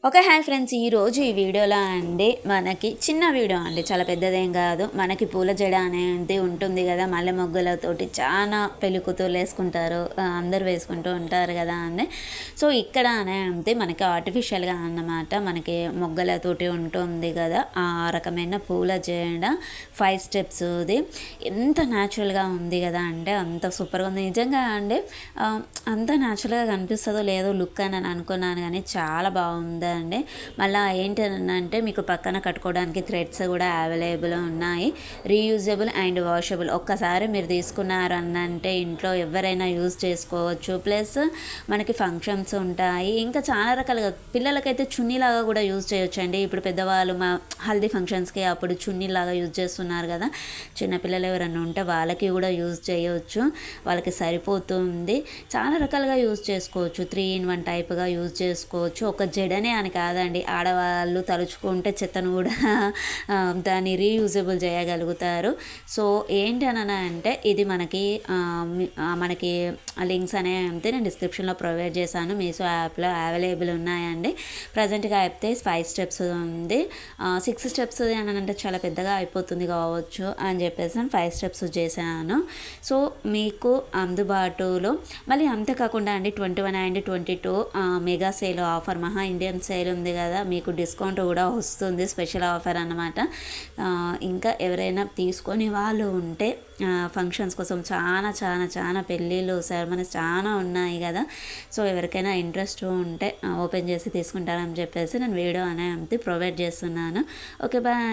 Okay hi friends, ఈరోజు ఈ వీడియోలో అండి మనకి చిన్న వీడియో అండి, చాలా పెద్దదేం కాదు. మనకి పూల జడ అనేది ఉంటుంది కదా, మల్లె మొగ్గలతోటి చాలా పెళ్లి కూతుర్లు వేసుకుంటారు, అందరూ వేసుకుంటూ ఉంటారు కదా అండి. సో ఇక్కడ అనేది మనకి ఆర్టిఫిషియల్గా అన్నమాట, మనకి మొగ్గలతోటి ఉంటుంది కదా ఆ రకమైన పూల జడ 5 స్టెప్స్ది. ఎంత న్యాచురల్గా ఉంది కదా అంటే అంత సూపర్గా ఉంది నిజంగా అండి. అంత న్యాచురల్గా కనిపిస్తుందో లేదో లుక్ అని అనుకున్నాను, కానీ చాలా బాగుంది అండి. మళ్ళీ ఏంటంటే మీకు పక్కన కట్టుకోవడానికి థ్రెడ్స్ కూడా అవైలబుల్ ఉన్నాయి, రీయూజబుల్ అండ్ వాషబుల్. ఒక్కసారి మీరు తీసుకున్నారు అనంటే ఇంట్లో ఎవరైనా యూజ్ చేసుకోవచ్చు. ప్లస్ మనకి ఫంక్షన్స్ ఉంటాయి, ఇంకా చాలా రకాలుగా పిల్లలకైతే చున్నీలాగా కూడా యూజ్ చేయొచ్చు అండి. ఇప్పుడు పెద్దవాళ్ళు మా హల్దీ ఫంక్షన్స్కి అప్పుడు చున్నీలాగా యూజ్ చేస్తున్నారు కదా, చిన్నపిల్లలు ఎవరైనా ఉంటే వాళ్ళకి కూడా యూజ్ చేయవచ్చు, వాళ్ళకి సరిపోతుంది. చాలా రకాలుగా యూజ్ చేసుకోవచ్చు, 3-in-1 టైప్గా యూజ్ చేసుకోవచ్చు. ఒక జడనే అని కాదండి, ఆడవాళ్ళు తలుచుకుంటే చెత్తను కూడా దాన్ని రీయూజబుల్ చేయగలుగుతారు. సో ఏంటి అని అంటే ఇది మనకి లింక్స్ అనేవి నేను డిస్క్రిప్షన్లో ప్రొవైడ్ చేశాను, మీషో యాప్లో అవైలబుల్ ఉన్నాయండి. ప్రజెంట్గా అయితే 5 స్టెప్స్ ఉంది, 6 స్టెప్స్ అని అంటే చాలా పెద్దగా అయిపోతుంది కావచ్చు అని చెప్పేసి 5 స్టెప్స్ చేశాను. సో మీకు అందుబాటులో మళ్ళీ అంతేకాకుండా అండి 21 అండ్ 22 మెగా సేల్ ఆఫర్, మహా ఇండియన్ సేల్ ఉంది కదా, మీకు డిస్కౌంట్ కూడా వస్తుంది, స్పెషల్ ఆఫర్ అన్నమాట. ఇంకా ఎవరైనా తీసుకొని వాళ్ళు ఉంటే ఫంక్షన్స్ కోసం చాలా చాలా చాలా పెళ్ళిళ్ళు సెరమనీస్ చాలా ఉన్నాయి కదా, సో ఎవరికైనా ఇంట్రెస్ట్ ఉంటే ఓపెన్ చేసి తీసుకుంటారని చెప్పేసి నేను వీడియో అనేది ప్రొవైడ్ చేస్తున్నాను. Okay bye.